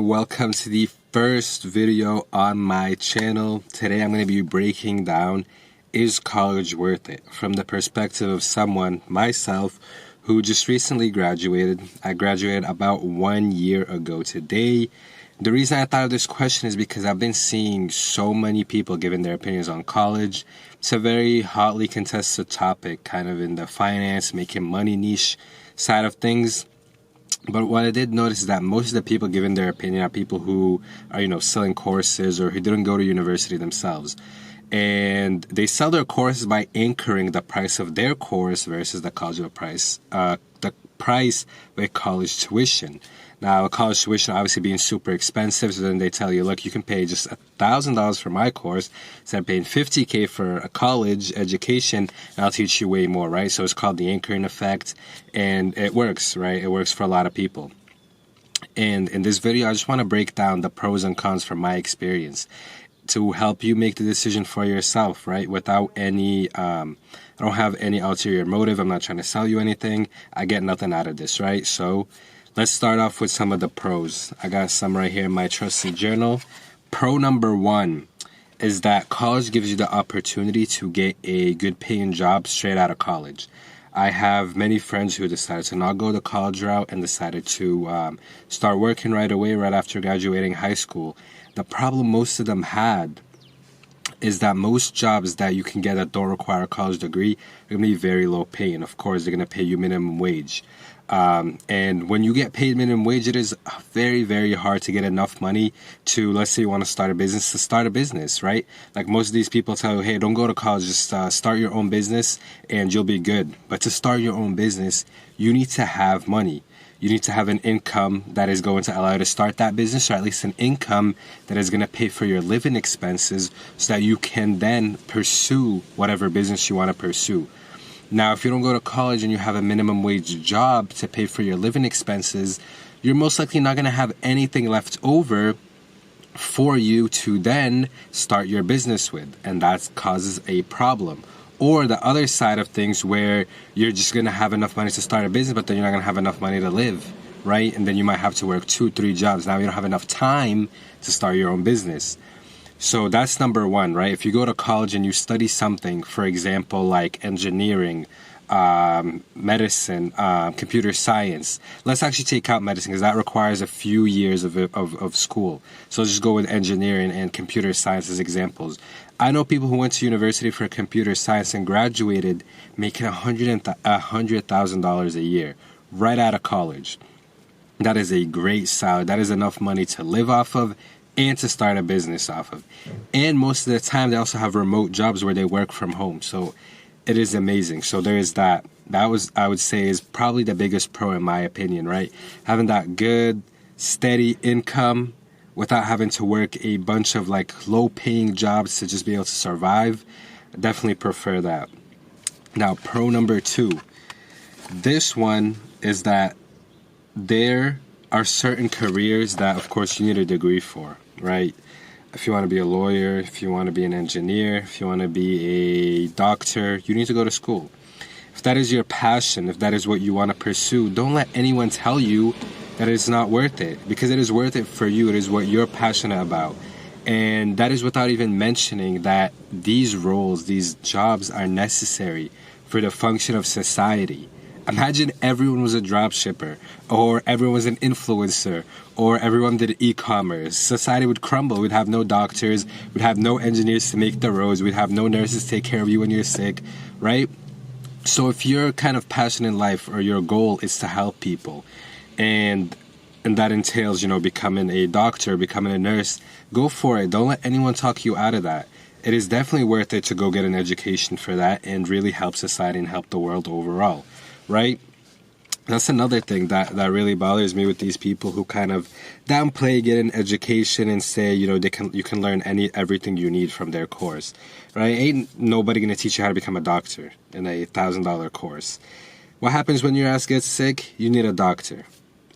Welcome to the first video on my channel. Today I'm going to be breaking down, is college worth it? From the perspective of someone, myself, who just recently graduated. I graduated about 1 year ago today. The reason I thought of this question is because I've been seeing so many people giving their opinions on college. It's a very hotly contested topic, kind of in the finance, making money niche side of things. But what I did notice is that most of the people giving their opinion are people who are, selling courses or who didn't go to university themselves. And they sell their courses by anchoring the price of their course versus the college price, the price with college tuition. Now, college tuition obviously being super expensive, so then they tell you, look, you can pay just $1,000 for my course instead of paying $50,000 for a college education, and I'll teach you way more, right? So it's called the anchoring effect, and it works, right? It works for a lot of people. And in this video, I just want to break down the pros and cons from my experience to help you make the decision for yourself, right? Without any, I don't have any ulterior motive. I'm not trying to sell you anything. I get nothing out of this, right? So let's start off with some of the pros. I got some right here in my trusty journal. Pro number one is that college gives you the opportunity to get a good paying job straight out of college. I have many friends who decided to not go the college route and decided to start working right away, right after graduating high school. The problem most of them had is that most jobs that you can get that don't require a college degree are going to be very low paying. Of course, they're going to pay you minimum wage. And when you get paid minimum wage, it is very, very hard to get enough money to, let's say you want to start a business, right? Like most of these people tell you, hey, don't go to college, just start your own business and you'll be good. But to start your own business, you need to have money. You need to have an income that is going to allow you to start that business, or at least an income that is going to pay for your living expenses so that you can then pursue whatever business you want to pursue. Now, if you don't go to college and you have a minimum wage job to pay for your living expenses, you're most likely not going to have anything left over for you to then start your business with, and that causes a problem. Or the other side of things where you're just going to have enough money to start a business, but then you're not going to have enough money to live, right? And then you might have to work 2-3 jobs. Now you don't have enough time to start your own business. So that's number one, right? If you go to college and you study something, for example, like engineering, medicine, computer science. Let's actually take out medicine because that requires a few years of school. So let's just go with engineering and computer science as examples. I know people who went to university for computer science and graduated making $100,000 a year right out of college. That is a great salary. That is enough money to live off of and to start a business off of. And most of the time, they also have remote jobs where they work from home. So it is amazing. So there is that. That was, I would say, is probably the biggest pro in my opinion, right? Having that good, steady income without having to work a bunch of like low-paying jobs to just be able to survive. I definitely prefer that. Now, pro number two. This one is that there are certain careers that, of course, you need a degree for, right? If you want to be a lawyer, if you want to be an engineer, if you want to be a doctor, you need to go to school. If that is your passion, if that is what you want to pursue, don't let anyone tell you that it's not worth it, because it is worth it for you. It is what you're passionate about. And that is without even mentioning that these roles, these jobs are necessary for the function of society. Imagine everyone was a drop shipper, or everyone was an influencer, or everyone did e-commerce. Society would crumble. We'd have no doctors, we'd have no engineers to make the roads, we'd have no nurses to take care of you when you're sick, right? So if your kind of passion in life or your goal is to help people, and that entails, becoming a doctor, becoming a nurse, go for it. Don't let anyone talk you out of that. It is definitely worth it to go get an education for that and really help society and help the world overall. Right? That's another thing that really bothers me with these people who kind of downplay getting education and say, you can learn everything you need from their course. Right? Ain't nobody gonna teach you how to become a doctor in a $1,000 course. What happens when your ass gets sick? You need a doctor.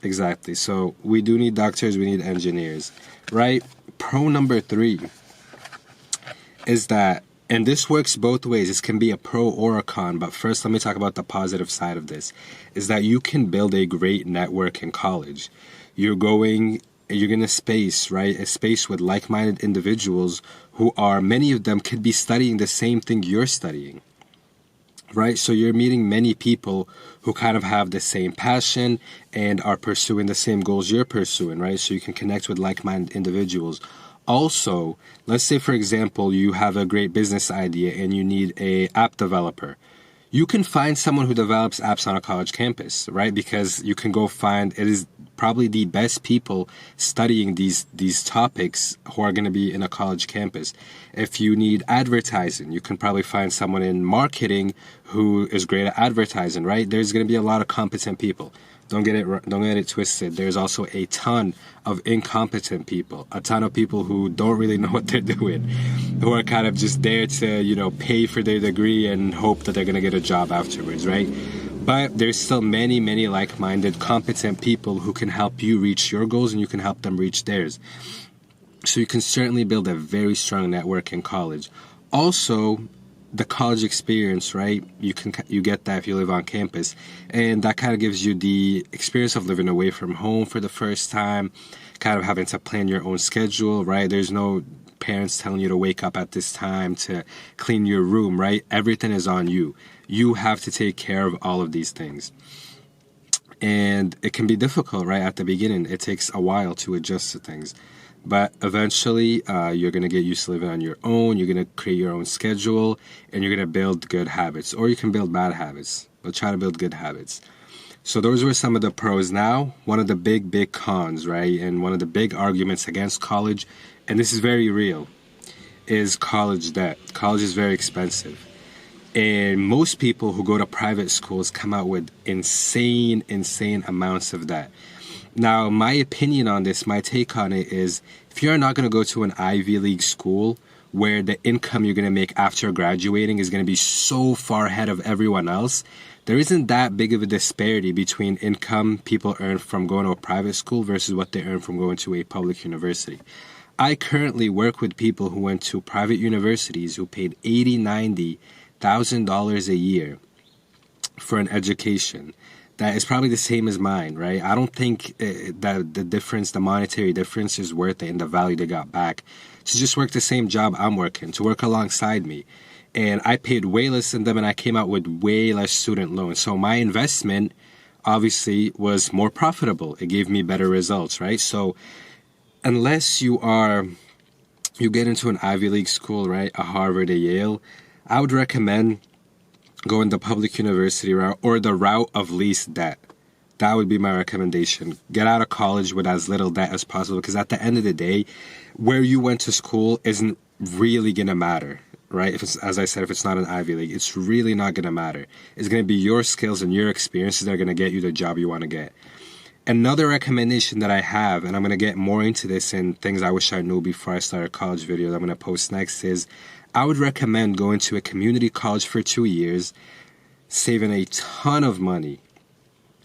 Exactly. So we do need doctors, we need engineers. Right? Pro number 3 is that, and this works both ways. This can be a pro or a con, but first let me talk about the positive side of this, is that you can build a great network in college. You're going you're going to space, right? A space with like-minded individuals who are, many of them could be studying the same thing you're studying, right? So you're meeting many people who kind of have the same passion and are pursuing the same goals you're pursuing, right? So you can connect with like-minded individuals. Also, let's say, for example, you have a great business idea and you need a app developer. You can find someone who develops apps on a college campus, right? Because you can go find, it is probably the best people studying these topics who are going to be in a college campus. If you need advertising, you can probably find someone in marketing who is great at advertising, right? There's going to be a lot of competent people. Don't get it twisted. There's also a ton of incompetent people, a ton of people who don't really know what they're doing, who are kind of just there to, pay for their degree and hope that they're going to get a job afterwards, right? But there's still many, many like-minded, competent people who can help you reach your goals and you can help them reach theirs. So you can certainly build a very strong network in college. Also, the college experience, right? You get that if you live on campus, and that kind of gives you the experience of living away from home for the first time, kind of having to plan your own schedule, right? There's no parents telling you to wake up at this time to clean your room, right? Everything is on you. You have to take care of all of these things. And it can be difficult, right? At the beginning, it takes a while to adjust to things. But eventually, you're going to get used to living on your own. You're going to create your own schedule, and you're going to build good habits. Or you can build bad habits, but try to build good habits. So those were some of the pros. Now, one of the big cons, right? And one of the big arguments against college, and this is very real, is college debt. College is very expensive. And most people who go to private schools come out with insane amounts of debt. Now, my opinion on this, my take on it is, if you're not going to go to an Ivy League school where the income you're going to make after graduating is going to be so far ahead of everyone else, there isn't that big of a disparity between income people earn from going to a private school versus what they earn from going to a public university. I currently work with people who went to private universities who paid $80,000, $90,000 a year for an education that is probably the same as mine, right? I don't think that the monetary difference is worth it in the value they got back to just work the same job I'm working, to work alongside me. And I paid way less than them, and I came out with way less student loans. So my investment obviously was more profitable. It gave me better results, right? So unless you get into an Ivy League school, right, a Harvard, a Yale, I would recommend going the public university route or the route of least debt. That would be my recommendation. Get out of college with as little debt as possible, because at the end of the day, where you went to school isn't really going to matter, right? If it's, as I said, if it's not an Ivy League, it's really not going to matter. It's going to be your skills and your experiences that are going to get you the job you want to get. Another recommendation that I have, and I'm going to get more into this in things I wish I knew before I started college videos I'm going to post next, is I would recommend going to a community college for 2 years, saving a ton of money,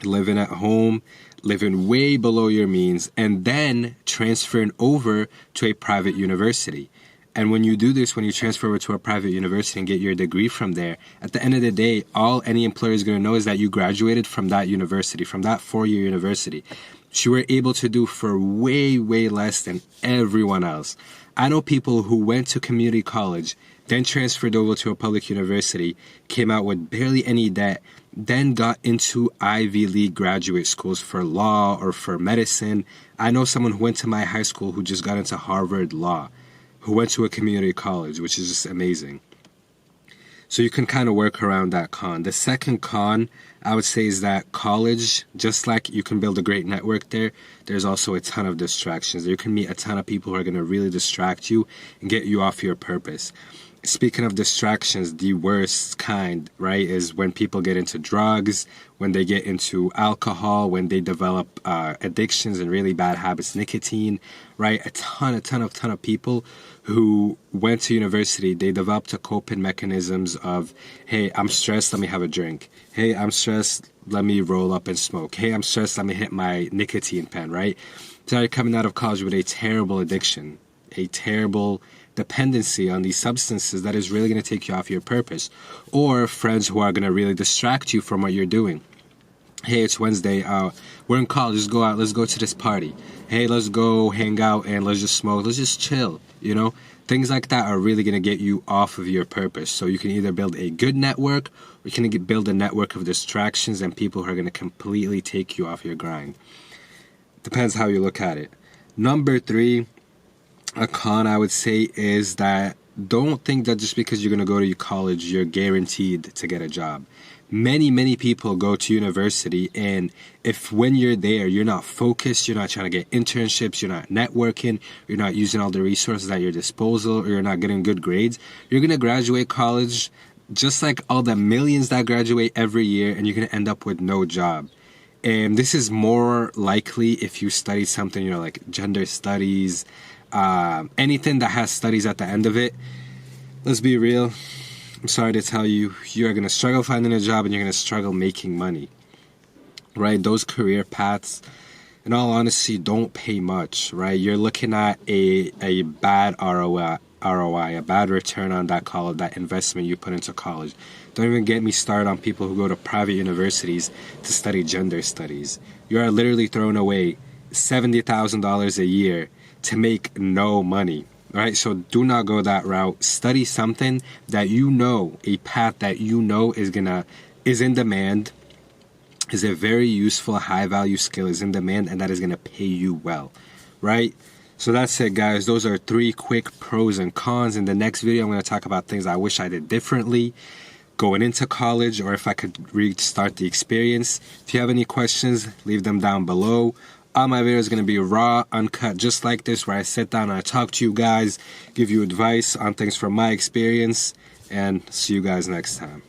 living at home, living way below your means, and then transferring over to a private university. And when you do this, when you transfer over to a private university and get your degree from there, at the end of the day, all any employer is going to know is that you graduated from that university, from that 4-year university, which you were able to do for way less than everyone else. I know people who went to community college, then transferred over to a public university, came out with barely any debt, then got into Ivy League graduate schools for law or for medicine. I know someone who went to my high school who just got into Harvard Law, who went to a community college, which is just amazing. So you can kind of work around that con. The second con, I would say, is that college, just like you can build a great network there, there's also a ton of distractions. You can meet a ton of people who are going to really distract you and get you off your purpose. Speaking of distractions, the worst kind, right, is when people get into drugs, when they get into alcohol, when they develop addictions and really bad habits, nicotine, right? A ton of people who went to university, they developed a coping mechanisms of, hey, I'm stressed, let me have a drink. Hey, I'm stressed, let me roll up and smoke. Hey, I'm stressed, let me hit my nicotine pen, right? So you're coming out of college with a terrible addiction, a terrible dependency on these substances that is really going to take you off your purpose, or friends who are going to really distract you from what you're doing. Hey, it's Wednesday. We're in college. Let's go out. Let's go to this party. Hey, let's go hang out and let's just smoke. Let's just chill. Things like that are really going to get you off of your purpose. So you can either build a good network, or you can build a network of distractions and people who are going to completely take you off your grind. Depends how you look at it. Number 3, a con I would say is that don't think that just because you're going to go to college, you're guaranteed to get a job. Many people go to university, and if when you're there, you're not focused, you're not trying to get internships, you're not networking, you're not using all the resources at your disposal, or you're not getting good grades, you're going to graduate college just like all the millions that graduate every year, and you're going to end up with no job. And this is more likely if you study something, like gender studies, anything that has studies at the end of it. Let's be real. I'm sorry to tell you, you are going to struggle finding a job and you're going to struggle making money, right? Those career paths, in all honesty, don't pay much, right? You're looking at a bad ROI, a bad return on that investment you put into college. Don't even get me started on people who go to private universities to study gender studies. You are literally throwing away $70,000 a year to make no money. Right, so do not go that route. Study something that a path that is in demand, is a very useful, high value skill, is in demand, and that is gonna pay you well, right? So that's it, guys. Those are 3 quick pros and cons. In the next video, I'm gonna talk about things I wish I did differently going into college, or if I could restart the experience. If you have any questions, leave them down below. All my videos are going to be raw, uncut, just like this, where I sit down and I talk to you guys, give you advice on things from my experience, and see you guys next time.